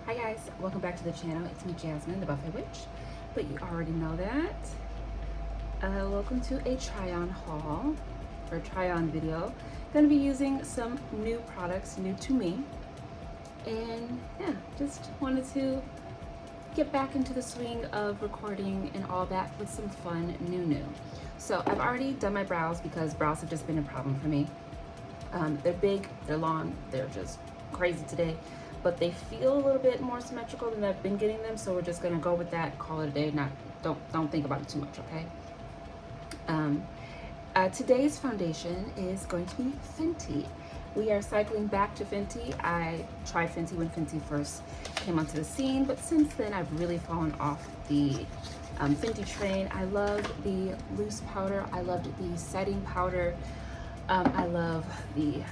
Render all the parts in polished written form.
Hi guys, welcome back to the channel. It's me, Jasmine, the Buffet Witch, but you already know that. Welcome to a try-on haul, or try-on video. Gonna be using some new products, new to me, and yeah, just wanted to get back into the swing of recording and all that with some fun new. So I've already done my brows because brows have just been a problem for me. They're big, they're long, they're just crazy today, but they feel a little bit more symmetrical than I've been getting them, so we're just gonna go with that, call it a day. Don't think about it too much, okay? Today's foundation is going to be Fenty. We are cycling back to Fenty. I tried Fenty when Fenty first came onto the scene, but since then I've really fallen off the Fenty train. I love the loose powder. I loved the setting powder. I love the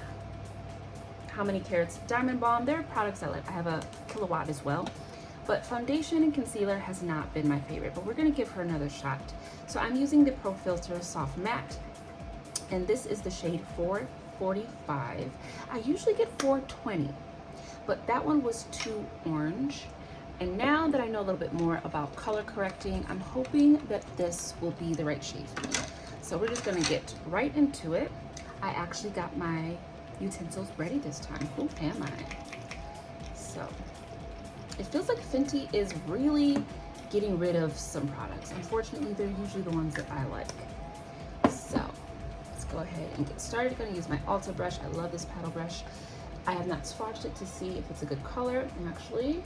How Many Carats Diamond Balm. There are products I like. I have a Kilowatt as well. But foundation and concealer has not been my favorite, but we're gonna give her another shot. So I'm using the Pro Filter Soft Matte, and this is the shade 445. I usually get 420, but that one was too orange. And now that I know a little bit more about color correcting, I'm hoping that this will be the right shade for me. So we're just gonna get right into it. I actually got my utensils ready this time. Who am I? So it feels like Fenty is really getting rid of some products. Unfortunately, they're usually the ones that I like. So let's go ahead and get started. I'm gonna use my Ulta brush. I love this paddle brush. I have not swatched it to see if it's a good color. And actually,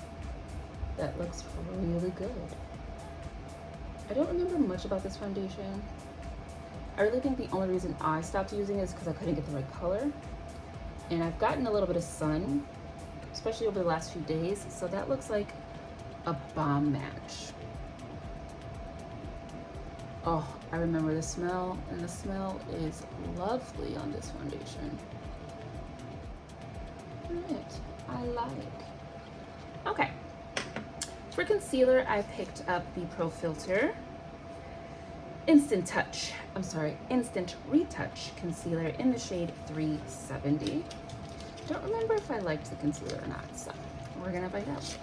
that looks really good. I don't remember much about this foundation. I really think the only reason I stopped using it is because I couldn't get the right color. And I've gotten a little bit of sun, especially over the last few days, so that looks like a bomb match. Oh, I remember the smell, and the smell is lovely on this foundation. All right, I like. Okay, for concealer, I picked up the Pro Filter Instant Retouch Concealer in the shade 370. Don't remember if I liked the concealer or not, so we're gonna find out.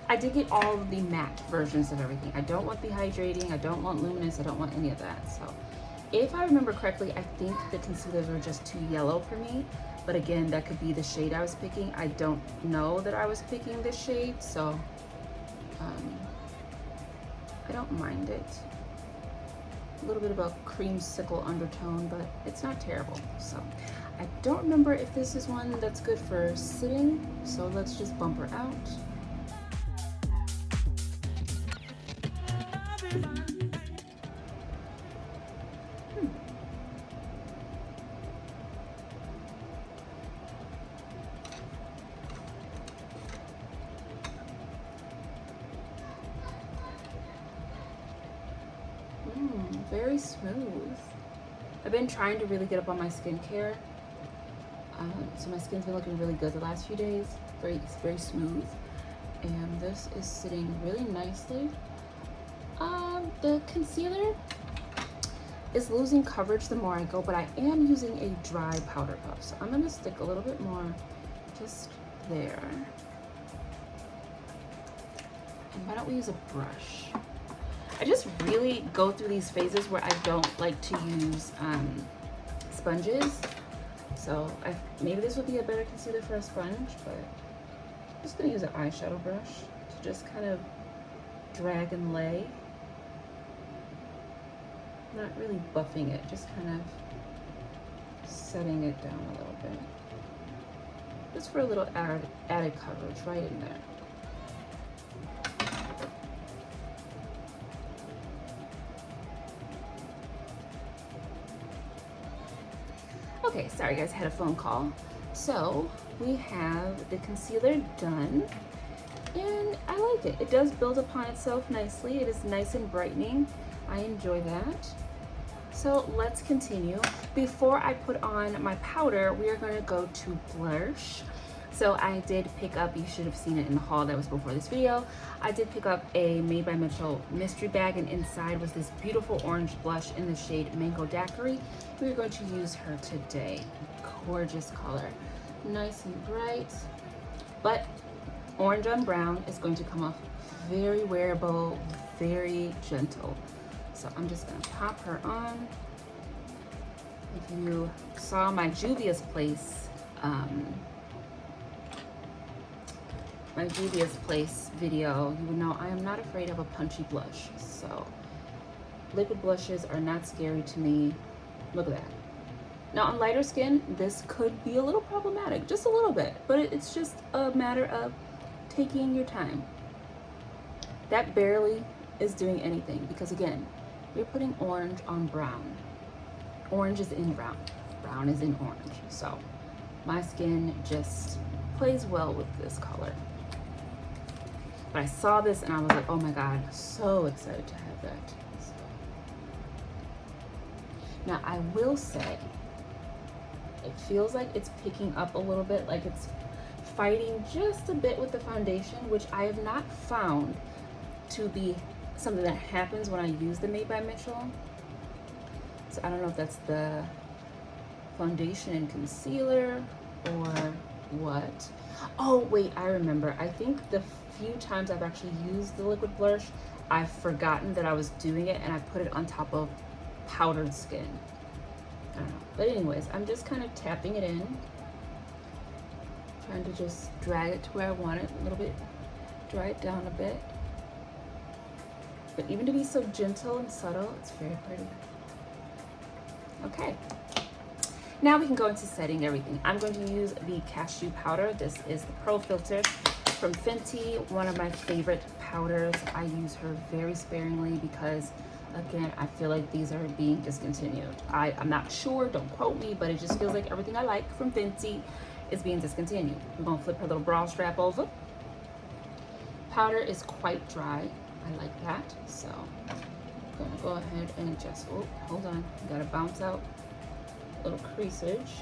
I did get all of the matte versions of everything. I don't want the hydrating, I don't want luminous, I don't want any of that. So if I remember correctly, I think the concealers were just too yellow for me, but again, that could be the shade I was picking. I don't know that I was picking this shade, so I don't mind it. A little bit of a creamsicle undertone, but it's not terrible. So I don't remember if this is one that's good for sitting, so let's just bump her out. Very smooth. I've been trying to really get up on my skincare, so my skin's been looking really good the last few days. It's very smooth, and this is sitting really nicely. The concealer is losing coverage the more I go, but I am using a dry powder puff, so I'm gonna stick a little bit more just there. And why don't we use a brush? I just really go through these phases where I don't like to use sponges. So maybe this would be a better concealer for a sponge, but I'm just gonna use an eyeshadow brush to just kind of drag and lay. Not really buffing it, just kind of setting it down a little bit. Just for a little added coverage right in there. Okay, sorry guys, I had a phone call. So we have the concealer done, and I like it. It does build upon itself nicely. It is nice and brightening. I enjoy that. So let's continue. Before I put on my powder, we are gonna go to blush. So I did pick up, you should have seen it in the haul that was before this video, I did pick up a Made by Mitchell mystery bag, and inside was this beautiful orange blush in the shade Mango Daiquiri. We're going to use her today. Gorgeous color, nice and bright, but orange on brown is going to come off very wearable, very gentle. So I'm just gonna pop her on. If you saw my Juvia's Place, video, you would know I am not afraid of a punchy blush. So liquid blushes are not scary to me. Look at that. Now on lighter skin, this could be a little problematic, just a little bit, but it's just a matter of taking your time. That barely is doing anything because again, you're putting orange on brown. Orange is in brown, brown is in orange. So my skin just plays well with this color. But I saw this and I was like, oh my God, so excited to have that. So. Now I will say, it feels like it's picking up a little bit, like it's fighting just a bit with the foundation, which I have not found to be something that happens when I use the Made by Mitchell. So I don't know if that's the foundation and concealer or what. Oh wait, I remember. I think the few times I've actually used the liquid blush, I've forgotten that I was doing it and I put it on top of powdered skin. I don't know. But anyways, I'm just kind of tapping it in, trying to just drag it to where I want it a little bit, dry it down a bit. But even to be so gentle and subtle, it's very pretty. Okay. Now we can go into setting everything. I'm going to use the cashew powder. This is the Pro Filter from Fenty, one of my favorite powders. I use her very sparingly because, again, I feel like these are being discontinued. I'm not sure, don't quote me, but it just feels like everything I like from Fenty is being discontinued. We're gonna flip her little bra strap over. Powder is quite dry. I like that. So I'm gonna go ahead and just, oh, hold on. Gotta bounce out little creasage.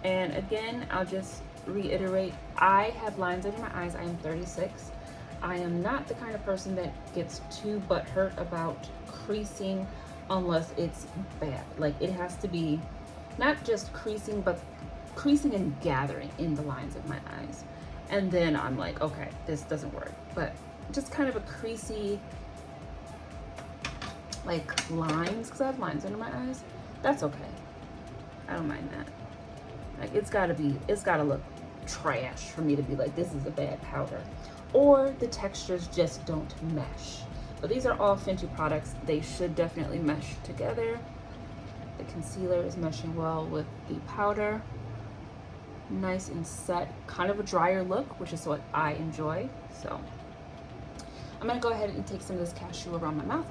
And again, I'll just reiterate, I have lines under my eyes. I am 36. I am not the kind of person that gets too butthurt about creasing unless it's bad. Like it has to be not just creasing, but creasing and gathering in the lines of my eyes. And then I'm like, okay, this doesn't work. But just kind of a creasy, like lines, because I have lines under my eyes. That's okay. I don't mind that. Like it's gotta look trash for me to be like, this is a bad powder. Or the textures just don't mesh. But these are all Fenty products. They should definitely mesh together. The concealer is meshing well with the powder. Nice and set, kind of a drier look, which is what I enjoy. So I'm gonna go ahead and take some of this cashew around my mouth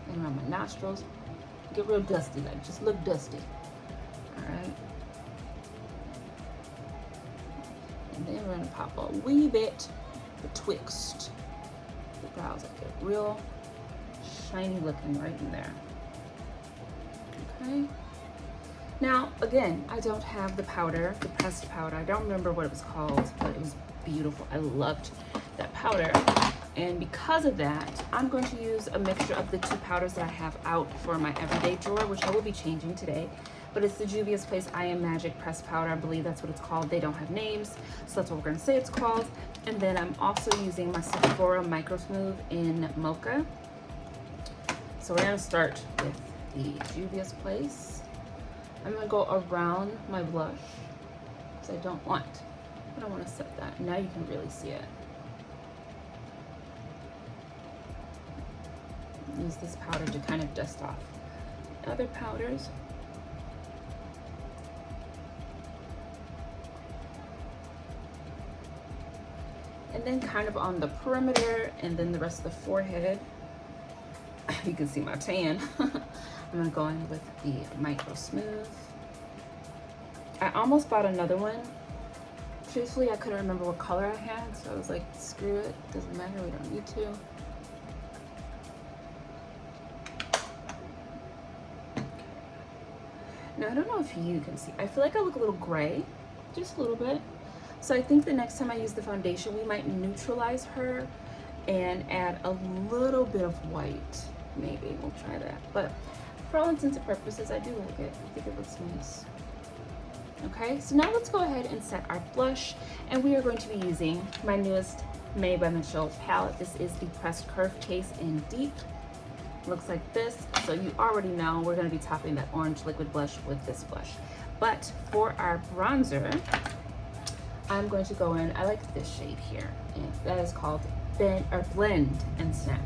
and around my nostrils. Get real dusty, like just look dusty. All right. And then we're gonna pop a wee bit betwixt the brows, like get real shiny looking right in there. Okay. Now, again, I don't have the powder, the pressed powder. I don't remember what it was called, but it was beautiful. I loved that powder. And because of that, I'm going to use a mixture of the two powders that I have out for my everyday drawer, which I will be changing today. But it's the Juvia's Place I Am Magic Pressed Powder. I believe that's what it's called. They don't have names, so that's what we're gonna say it's called. And then I'm also using my Sephora Micro Smooth in Mocha. So we're gonna start with the Juvia's Place. I'm gonna go around my blush because I don't want to set that. Now you can really see it. Use this powder to kind of dust off other powders. And then kind of on the perimeter and then the rest of the forehead. You can see my tan. I'm gonna go in with the Micro Smooth. I almost bought another one. Truthfully, I couldn't remember what color I had, so I was like, screw it, doesn't matter, we don't need to. Now, I don't know if you can see, I feel like I look a little gray, just a little bit. So I think the next time I use the foundation, we might neutralize her and add a little bit of white. Maybe we'll try that. But for all intents and purposes, I do like it. I think it looks nice. Okay, so now let's go ahead and set our blush, and we are going to be using my newest Made by Mitchell palette. This is the Pressed Curve Case in Deep. Looks like this. So you already know we're going to be topping that orange liquid blush with this blush. But for our bronzer, I'm going to go in, I like this shade here, and that is called Blend and Snatch.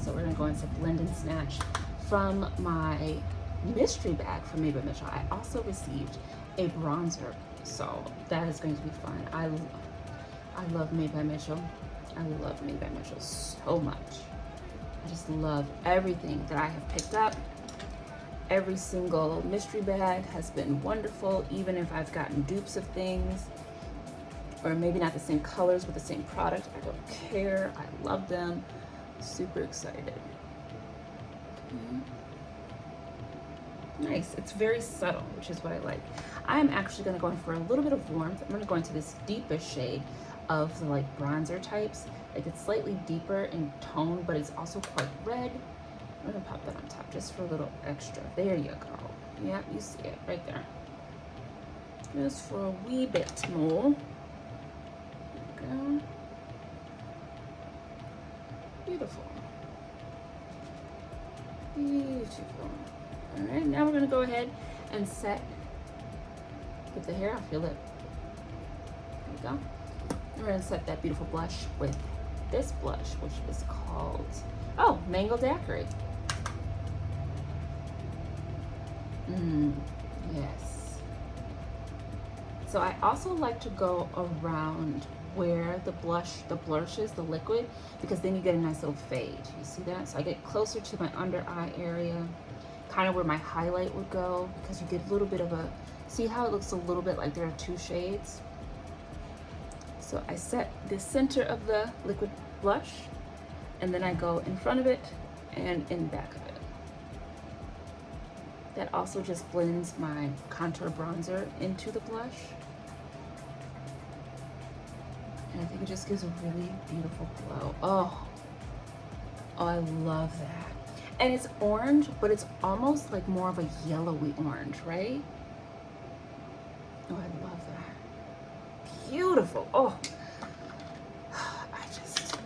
So we're going to go into Blend and Snatch from my mystery bag from Made by Mitchell. I also received a bronzer, so that is going to be fun. I love Made by Mitchell. I love Made by Mitchell so much. I just love everything that I have picked up. Every single mystery bag has been wonderful, even if I've gotten dupes of things, or maybe not the same colors with the same product. I don't care. I love them. Super excited. Nice. It's very subtle, which is what I like. I'm actually going to go in for a little bit of warmth. I'm going to go into this deepest shade of the like bronzer types. Like it's slightly deeper in tone, but it's also quite red. I'm going to pop that on top just for a little extra. There you go. Yep, you see it right there. Just for a wee bit more. There we go. Beautiful. Beautiful. All right, now we're going to go ahead and get the hair off your lip. There we go. We're going to set that beautiful blush with this blush, which is called, Mango Daiquiri. Yes. So I also like to go around where the blush is, the liquid, because then you get a nice little fade. You see that? So I get closer to my under eye area, kind of where my highlight would go, because you get a little bit of a, see how it looks a little bit like there are two shades? So I set the center of the liquid blush, and then I go in front of it and in back of it. That also just blends my contour bronzer into the blush. And I think it just gives a really beautiful glow. Oh, I love that. And it's orange, but it's almost like more of a yellowy orange, right? Oh, I love that. Beautiful. Oh, I just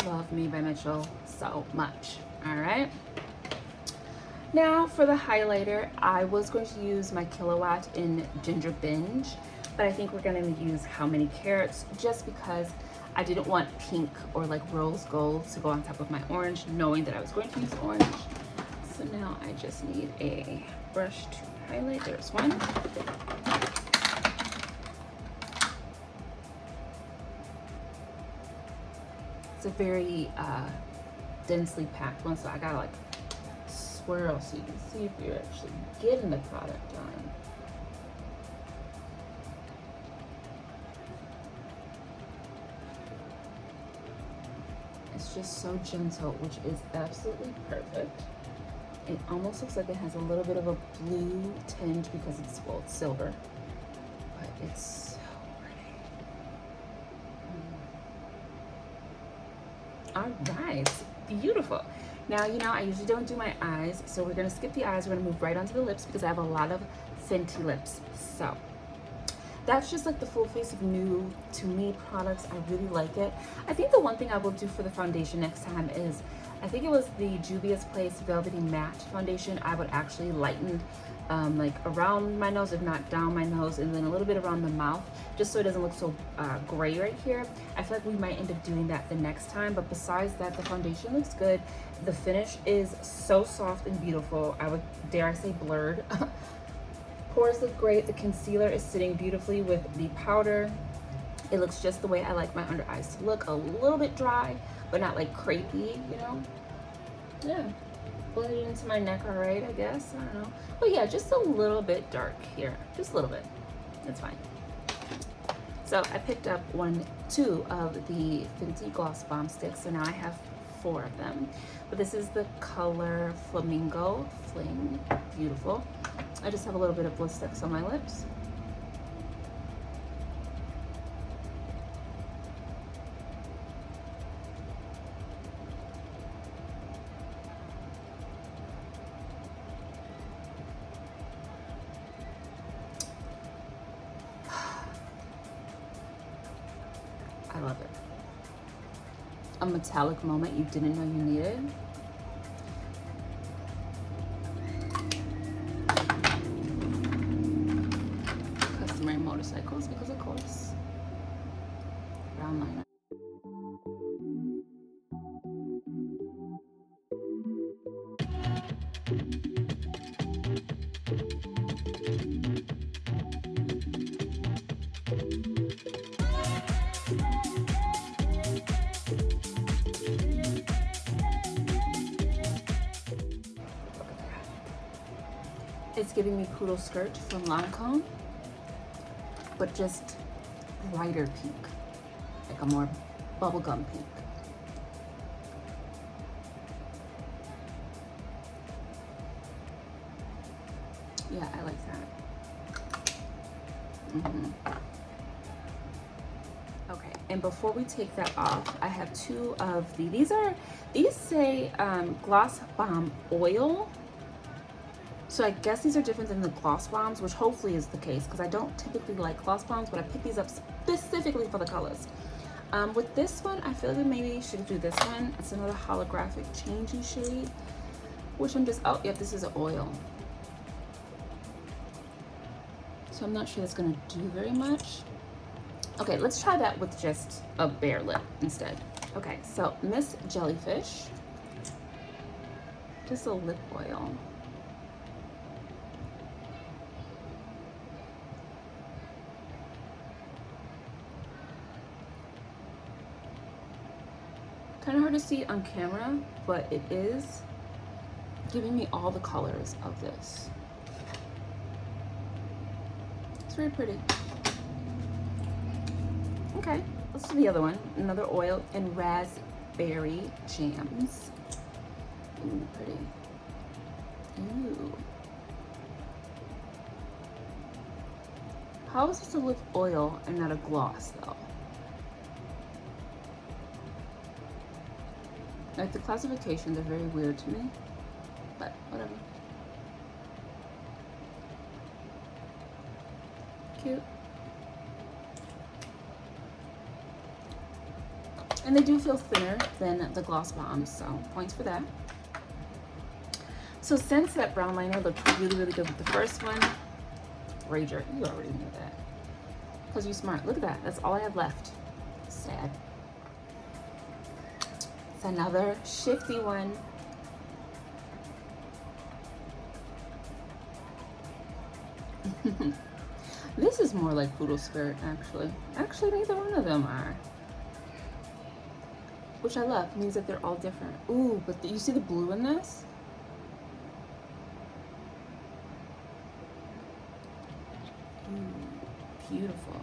love Made by Mitchell so much. All right. Now for the highlighter, I was going to use my Kilowatt in Ginger Binge, but I think we're going to use How Many Carats just because I didn't want pink or like rose gold to go on top of my orange, knowing that I was going to use orange. So now I just need a brush to highlight. There's one. It's a very densely packed one, so I gotta like swirl so you can see if you're actually getting the product on. It's just so gentle, which is absolutely perfect. It almost looks like it has a little bit of a blue tinge because it's, well, it's silver, but it's so pretty. All right, beautiful. Now, you know, I usually don't do my eyes, so we're gonna skip the eyes. We're gonna move right onto the lips because I have a lot of Fenty lips. So that's just like the full face of new to me products. I really like it. I think the one thing I will do for the foundation next time is, I think it was the Juvia's Place Velvety Matte Foundation. I would actually lighten like around my nose, if not down my nose, and then a little bit around the mouth, just so it doesn't look so gray right here. I feel like we might end up doing that the next time, but besides that, the foundation looks good. The finish is so soft and beautiful. I would dare I say blurred. Pores look great. The concealer is sitting beautifully with the powder. It looks just the way I like my under eyes to look. A little bit dry, but not like crepey, you know? Yeah. Blended into my neck all right, I guess. I don't know. But yeah, just a little bit dark here. Just a little bit. That's fine. So I picked up two of the Fenty Gloss Bomb Sticks. So now I have 4 of them. But this is the color Flamingo Fling. Beautiful. I just have a little bit of Blistex on my lips. a metallic moment you didn't know you needed. Customary motorcycles, because of course. Brown liner. It's giving me poodle skirt from Lancome, but just brighter pink, like a more bubblegum pink. Yeah, I like that. Okay, and before we take that off, I have two of these say Gloss Bomb Oil. So I guess these are different than the gloss bombs, which hopefully is the case, because I don't typically like gloss bombs, but I picked these up specifically for the colors. With this one, I feel like we maybe should do this one. It's another holographic changey shade, which I'm just, oh, yeah, this is an oil. So I'm not sure that's gonna do very much. Okay, let's try that with just a bare lip instead. Okay, so Miss Jellyfish, just a lip oil. Kind of hard to see on camera, but it is giving me all the colors of this. It's very pretty. Okay, let's do the other one. Another oil and raspberry jams. Ooh, pretty. Ooh. How is this a lip oil and not a gloss though? Like, the classifications are very weird to me, but whatever. Cute. And they do feel thinner than the gloss bombs, so points for that. So since that brown liner looked really, really good with the first one, Rager, you already knew that. Because you're smart. Look at that. That's all I have left. Sad. Another shifty one. This is more like poodle skirt, actually. Actually, neither one of them are. Which I love. It means that they're all different. Ooh, but you see the blue in this? Ooh, beautiful.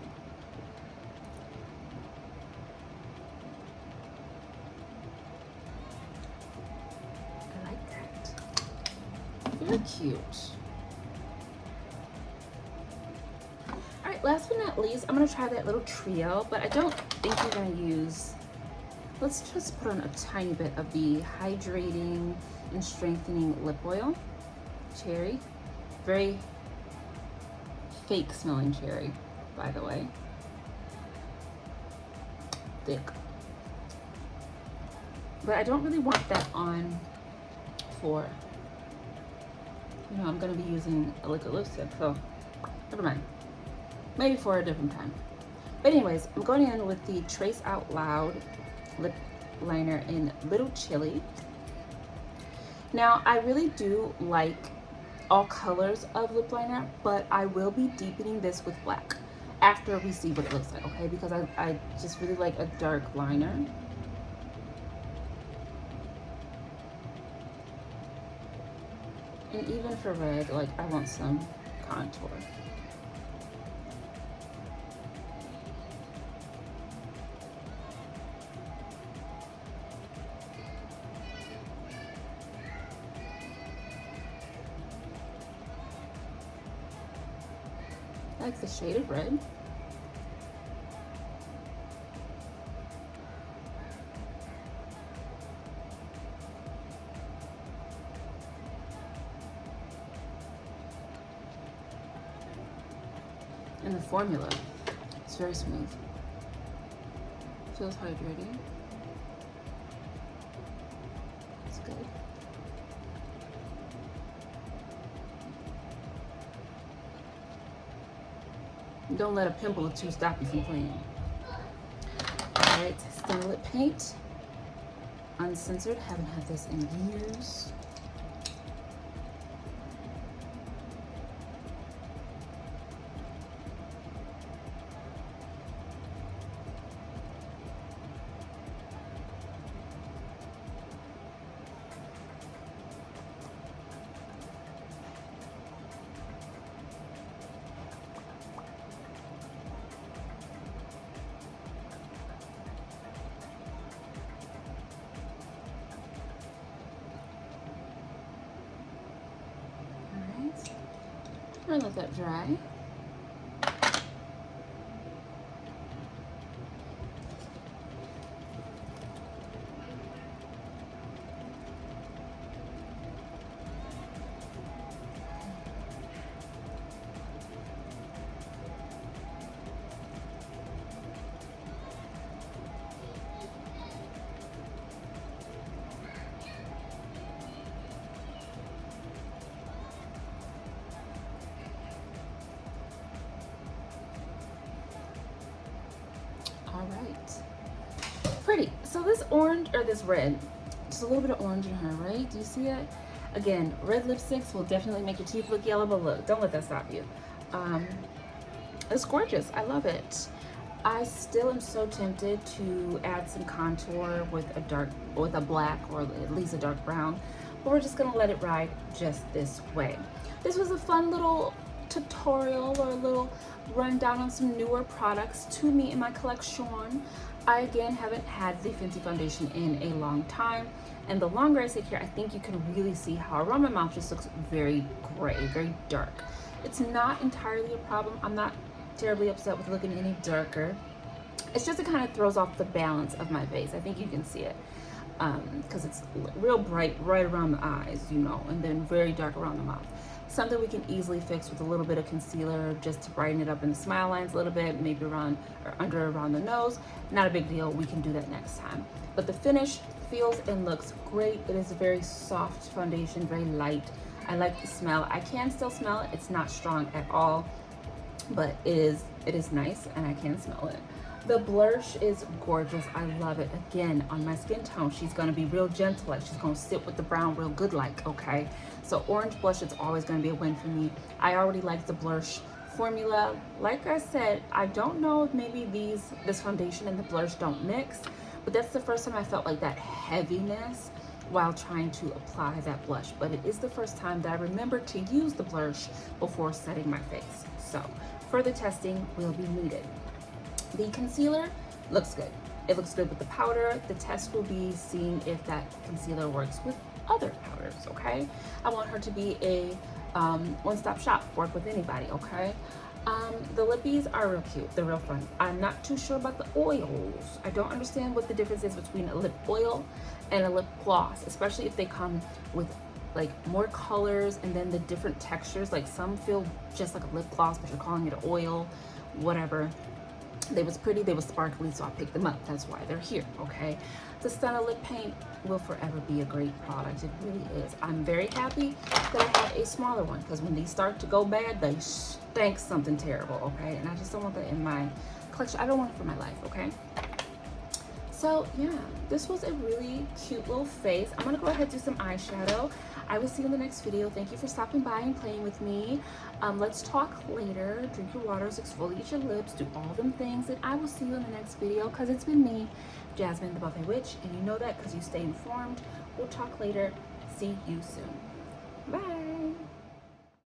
Very cute. All right, last but not least, I'm gonna try that little trio, but I don't think we're gonna use, let's just put on a tiny bit of the hydrating and strengthening lip oil. Cherry, very fake smelling cherry, by the way. Thick. But I don't really want that on for, you know, I'm gonna be using a liquid lipstick, so never mind. Maybe for a different time. But anyways, I'm going in with the Trace Out Loud lip liner in Little Chili. Now, I really do like all colors of lip liner, but I will be deepening this with black after we see what it looks like, okay? Because I just really like a dark liner. And even for red, like, I want some contour. I like the shade of red. And the formula, it's very smooth. Feels hydrating. Don't let a pimple or two stop you from playing. All right, Stunner Lip Paint. Uncensored, haven't had this in years. I'm gonna let that dry. All right, pretty. So this orange, or this red, just a little bit of orange in her, right? Do you see it? Again, red lipsticks will definitely make your teeth look yellow, but look, don't let that stop you. It's gorgeous. I love it. I still am so tempted to add some contour with a black, or at least a dark brown, but we're just gonna let it ride just this way. This was a fun little tutorial, or a little rundown on some newer products to me in my collection. I again haven't had the Fenty foundation in a long time, and the longer I sit here, I think you can really see how around my mouth just looks very gray, very dark. It's not entirely a problem. I'm not terribly upset with looking any darker. It's just, it kind of throws off the balance of my face. I think you can see it because it's real bright right around the eyes, you know, and then very dark around the mouth. Something we can easily fix with a little bit of concealer just to brighten it up in the smile lines a little bit, maybe around or under around the nose. Not a big deal. We can do that next time. But the finish feels and looks great. It is a very soft foundation, very light. I like the smell. I can still smell it. It's not strong at all, but it is nice, and I can smell it. The blush is gorgeous. I love it. Again, on my skin tone, she's gonna be real gentle, like she's gonna sit with the brown real good, like, okay? So orange blush, it's always gonna be a win for me. I already like the blush formula. Like I said, I don't know if maybe this foundation and the blush don't mix, but that's the first time I felt like that heaviness while trying to apply that blush. But it is the first time that I remember to use the blush before setting my face. So further testing will be needed. The concealer looks good. It looks good with the powder. The test will be seeing if that concealer works with other powders, okay? I want her to be a one-stop shop, work with anybody, okay? The lippies are real cute. They're real fun. I'm not too sure about the oils. I don't understand what the difference is between a lip oil and a lip gloss, especially if they come with like more colors and then the different textures. Like some feel just like a lip gloss, but you're calling it oil, whatever. They was pretty, they was sparkly, so I picked them up. That's why they're here, okay? The Stunner Lip Paint will forever be a great product. It really is. I'm very happy that I have a smaller one, because when these start to go bad, they stink something terrible, okay? And I just don't want that in my collection. I don't want it for my life, okay? So yeah, this was a really cute little face. I'm gonna go ahead and do some eyeshadow. I will see you in the next video. Thank you for stopping by and playing with me. Let's talk later. Drink your waters, exfoliate your lips, do all them things, and I will see you in the next video, because it's been me, Jasmine the Buffet Witch, and you know that because you stay informed. We'll talk later. See you soon. Bye.